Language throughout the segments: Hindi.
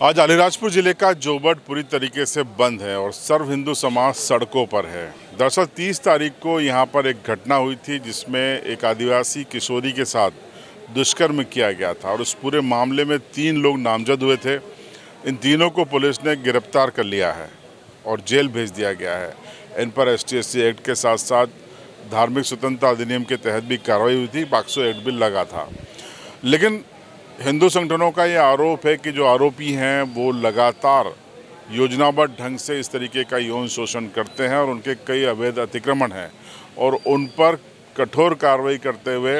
आज अलीराजपुर जिले का जोबट पूरी तरीके से बंद है और सर्व हिंदू समाज सड़कों पर है। दरअसल 30 तारीख को यहाँ पर एक घटना हुई थी जिसमें एक आदिवासी किशोरी के साथ दुष्कर्म किया गया था और उस पूरे मामले में 3 लोग नामजद हुए थे। इन तीनों को पुलिस ने गिरफ्तार कर लिया है और जेल भेज दिया गया है। इन पर ST/SC एक्ट के साथ साथ धार्मिक स्वतंत्रता अधिनियम के तहत भी कार्रवाई हुई थी। पॉक्सो एक्ट भी लगा था। लेकिन हिंदू संगठनों का ये आरोप है कि जो आरोपी हैं वो लगातार योजनाबद्ध ढंग से इस तरीके का यौन शोषण करते हैं और उनके कई अवैध अतिक्रमण हैं और उन पर कठोर कार्रवाई करते हुए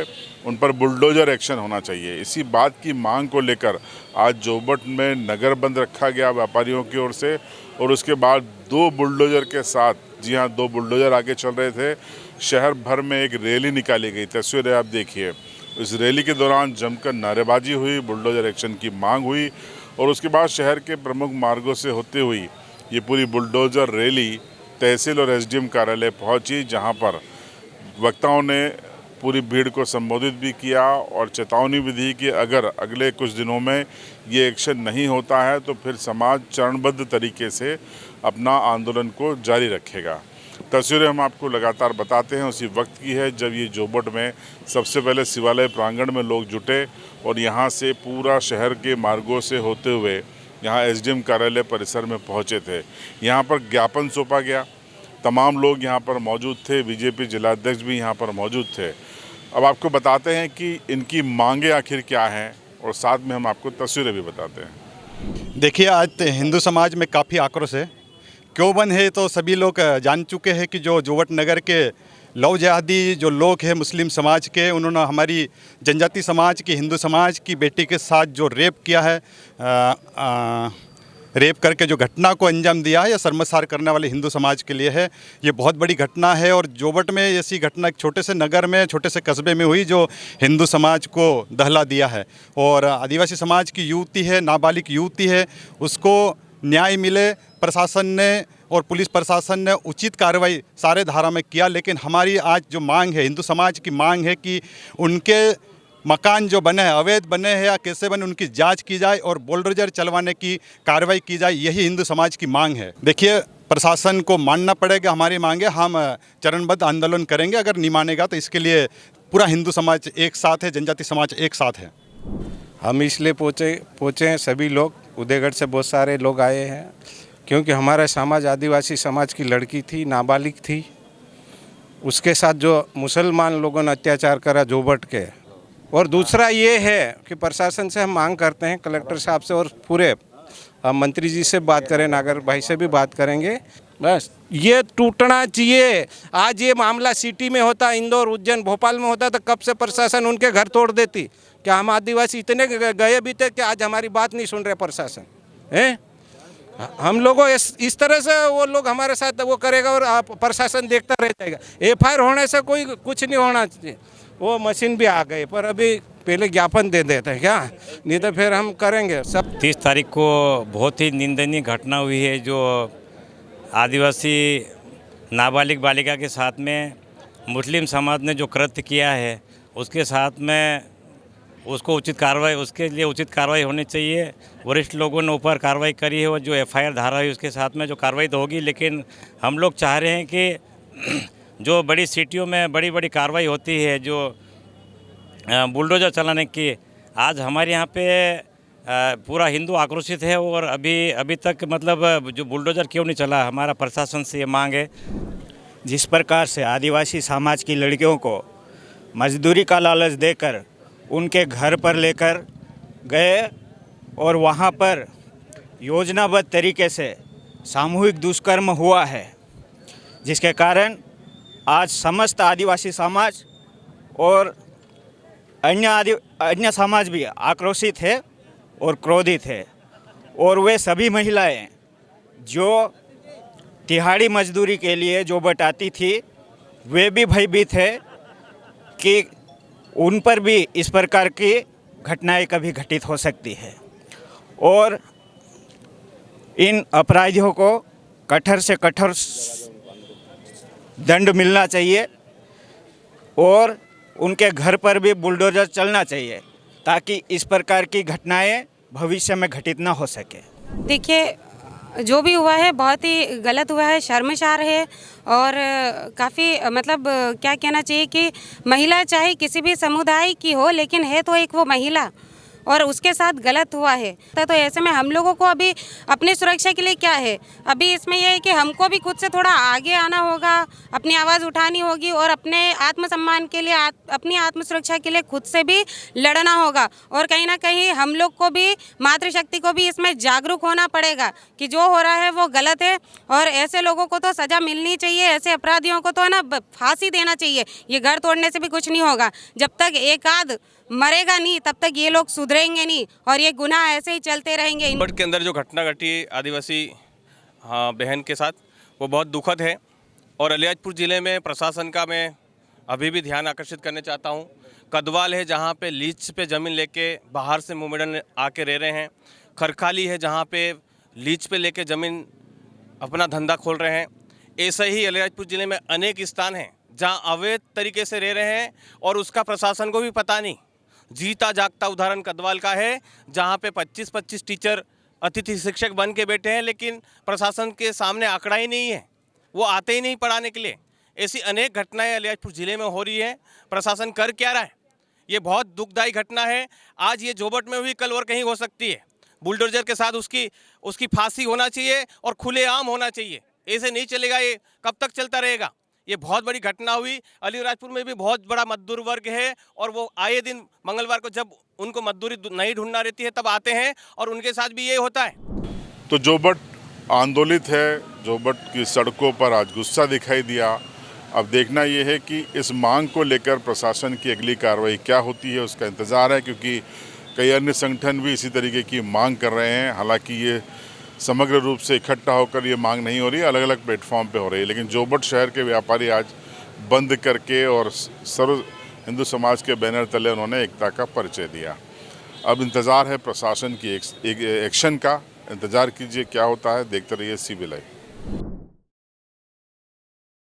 उन पर बुलडोजर एक्शन होना चाहिए। इसी बात की मांग को लेकर आज जोबट में नगर बंद रखा गया व्यापारियों की ओर से और उसके बाद 2 बुलडोजर के साथ, जी हाँ 2 बुलडोजर आगे चल रहे थे, शहर भर में एक रैली निकाली गई। तस्वीरें आप देखिए। इस रैली के दौरान जमकर नारेबाजी हुई, बुलडोजर एक्शन की मांग हुई और उसके बाद शहर के प्रमुख मार्गों से होते हुई ये पूरी बुलडोजर रैली तहसील और SDM कार्यालय पहुंची, जहां पर वक्ताओं ने पूरी भीड़ को संबोधित भी किया और चेतावनी भी दी कि अगर अगले कुछ दिनों में ये एक्शन नहीं होता है तो फिर समाज चरणबद्ध तरीके से अपना आंदोलन को जारी रखेगा। तस्वीरें हम आपको लगातार बताते हैं उसी वक्त की है जब ये जोबट में सबसे पहले शिवालय प्रांगण में लोग जुटे और यहाँ से पूरा शहर के मार्गों से होते हुए यहाँ SDM कार्यालय परिसर में पहुँचे थे। यहाँ पर ज्ञापन सौंपा गया। तमाम लोग यहाँ पर मौजूद थे। BJP जिलाध्यक्ष भी यहाँ पर मौजूद थे। अब आपको बताते हैं कि इनकी मांगे आखिर क्या हैं और साथ में हम आपको तस्वीरें भी बताते हैं। देखिए, आज हिंदू समाज में काफ़ी आक्रोश है। क्यों बंद है तो सभी लोग जान चुके हैं कि जो जोबट नगर के लव जिहादी जो लोग हैं मुस्लिम समाज के, उन्होंने हमारी जनजाति समाज की, हिंदू समाज की बेटी के साथ जो रेप किया है, रेप करके जो घटना को अंजाम दिया है, या शर्मसार करने वाले हिंदू समाज के लिए है। ये बहुत बड़ी घटना है और जोबट में ऐसी घटना एक छोटे से नगर में, छोटे से कस्बे में हुई जो हिंदू समाज को दहला दिया है। और आदिवासी समाज की युवती है, नाबालिग युवती है, उसको न्याय मिले। प्रशासन ने और पुलिस प्रशासन ने उचित कार्रवाई सारे धारा में किया, लेकिन हमारी आज जो मांग है, हिंदू समाज की मांग है कि उनके मकान जो बने हैं, अवैध बने हैं या कैसे बने, उनकी जांच की जाए और बुलडोजर चलवाने की कार्रवाई की जाए। यही हिंदू समाज की मांग है। देखिए, प्रशासन को मानना पड़ेगा हमारी मांगे। हम चरणबद्ध आंदोलन करेंगे। अगर नहीं मानेगा तो इसके लिए पूरा हिंदू समाज एक साथ है, जनजाति समाज एक साथ है। हम इसलिए पहुँचे हैं, सभी लोग उदयगढ़ से बहुत सारे लोग आए हैं, क्योंकि हमारा समाज आदिवासी समाज की लड़की थी, नाबालिग थी। उसके साथ जो मुसलमान लोगों ने अत्याचार करा जोबट के। और दूसरा ये है कि प्रशासन से हम मांग करते हैं, कलेक्टर साहब से और पूरे मंत्री जी से बात करें, नागर भाई से भी बात करेंगे, बस ये टूटना चाहिए। आज ये मामला सिटी में होता, इंदौर, उज्जैन, भोपाल में होता तो कब से प्रशासन उनके घर तोड़ देती। क्या हम आदिवासी इतने गए भी थे कि आज हमारी बात नहीं सुन रहे प्रशासन हैं? हम लोगों इस तरह से वो लोग हमारे साथ वो करेगा और प्रशासन देखता रह जाएगा। FIR होने से कोई कुछ नहीं होना चाहिए। वो मशीन भी आ गई, पर अभी पहले ज्ञापन दे देते हैं क्या, नहीं तो फिर हम करेंगे सब। 30 तारीख को बहुत ही निंदनीय घटना हुई है जो आदिवासी नाबालिग बालिका के साथ में मुस्लिम समाज ने जो कृत्य किया है, उसके साथ में उसको उचित कार्रवाई, उसके लिए उचित कार्रवाई होनी चाहिए। वरिष्ठ लोगों ने ऊपर कार्रवाई करी है और जो FIR धारा है उसके साथ में जो कार्रवाई तो होगी, लेकिन हम लोग चाह रहे हैं कि जो बड़ी सिटियों में बड़ी बड़ी कार्रवाई होती है, जो बुलडोजर चलाने की, आज हमारे यहाँ पे पूरा हिंदू आक्रोशित है और अभी तक मतलब जो बुलडोजर क्यों नहीं चला, हमारा प्रशासन से ये मांग है। जिस प्रकार से आदिवासी समाज की लड़कियों को मजदूरी का लालच देकर उनके घर पर लेकर गए और वहाँ पर योजनाबद्ध तरीके से सामूहिक दुष्कर्म हुआ है, जिसके कारण आज समस्त आदिवासी समाज और अन्य समाज भी आक्रोशित है और क्रोधित है। और वे सभी महिलाएं जो तिहाड़ी मजदूरी के लिए जोबट आती थी, वे भी भयभीत है कि उन पर भी इस प्रकार की घटनाएं कभी घटित हो सकती है और इन अपराधियों को कठोर से कठोर दंड मिलना चाहिए और उनके घर पर भी बुलडोजर चलना चाहिए ताकि इस प्रकार की घटनाएं भविष्य में घटित ना हो सके। देखिए, जो भी हुआ है बहुत ही गलत हुआ है, शर्मसार है। और काफ़ी मतलब क्या कहना चाहिए कि महिला चाहे किसी भी समुदाय की हो, लेकिन है तो एक वो महिला, और उसके साथ गलत हुआ है। तो ऐसे में हम लोगों को अभी अपनी सुरक्षा के लिए क्या है, अभी इसमें यह है कि हमको भी खुद से थोड़ा आगे आना होगा, अपनी आवाज़ उठानी होगी और अपने आत्मसम्मान के लिए, अपनी आत्मसुरक्षा के लिए खुद से भी लड़ना होगा। और कहीं ना कहीं हम लोग को भी, मातृशक्ति को भी इसमें जागरूक होना पड़ेगा कि जो हो रहा है वो गलत है, और ऐसे लोगों को तो सज़ा मिलनी चाहिए, ऐसे अपराधियों को तो है ना फांसी देना चाहिए। ये घर तोड़ने से भी कुछ नहीं होगा, जब तक एक आध मरेगा नहीं तब तक ये लोग सुधरेंगे नहीं, और ये गुनाह ऐसे ही चलते रहेंगे। जोबट के अंदर जो घटना घटी आदिवासी बहन के साथ, वो बहुत दुखद है। और अलियाजपुर ज़िले में प्रशासन का मैं अभी भी ध्यान आकर्षित करना चाहता हूँ। कदवाल है जहाँ पे लीज पे ज़मीन लेके बाहर से मोमेडन आके रह रहे हैं। खरखाली है जहाँ पे लीज पे लेके ज़मीन अपना धंधा खोल रहे हैं। ऐसे ही अलियाजपुर ज़िले में अनेक स्थान हैं जहाँ अवैध तरीके से रह रहे हैं और उसका प्रशासन को भी पता नहीं। जीता जागता उदाहरण कदवाल का है जहाँ पे 25-25 टीचर अतिथि शिक्षक बन के बैठे हैं, लेकिन प्रशासन के सामने आंकड़ा ही नहीं है, वो आते ही नहीं पढ़ाने के लिए। ऐसी अनेक घटनाएं अलियाजपुर ज़िले में हो रही है। प्रशासन कर क्या रहा है? ये बहुत दुखदायी घटना है। आज ये जोबट में हुई, कल और कहीं हो सकती है। बुलडोजर के साथ उसकी फांसी होना चाहिए और खुलेआम होना चाहिए। ऐसे नहीं चलेगा, ये कब तक चलता रहेगा? ये बहुत बड़ी घटना हुई। अलीराजपुर में भी बहुत बड़ा मजदूर वर्ग है और वो आए दिन मंगलवार को जब उनको मजदूरी नहीं ढूंढना रहती है तब आते हैं और उनके साथ भी ये होता है। तो जोबट आंदोलित है, जोबट की सड़कों पर आज गुस्सा दिखाई दिया। अब देखना ये है कि इस मांग को लेकर प्रशासन की अगली कार्रवाई क्या होती है, उसका इंतज़ार है, क्योंकि कई अन्य संगठन भी इसी तरीके की मांग कर रहे हैं। हालांकि ये समग्र रूप से इकट्ठा होकर ये मांग नहीं हो रही है, अलग अलग प्लेटफॉर्म पे हो रही है। लेकिन जोबट शहर के व्यापारी आज बंद करके और सर्व हिंदू समाज के बैनर तले उन्होंने एकता का परिचय दिया। अब इंतज़ार है प्रशासन की एक एक्शन का। इंतज़ार कीजिए क्या होता है, देखते रहिए CB लाइव।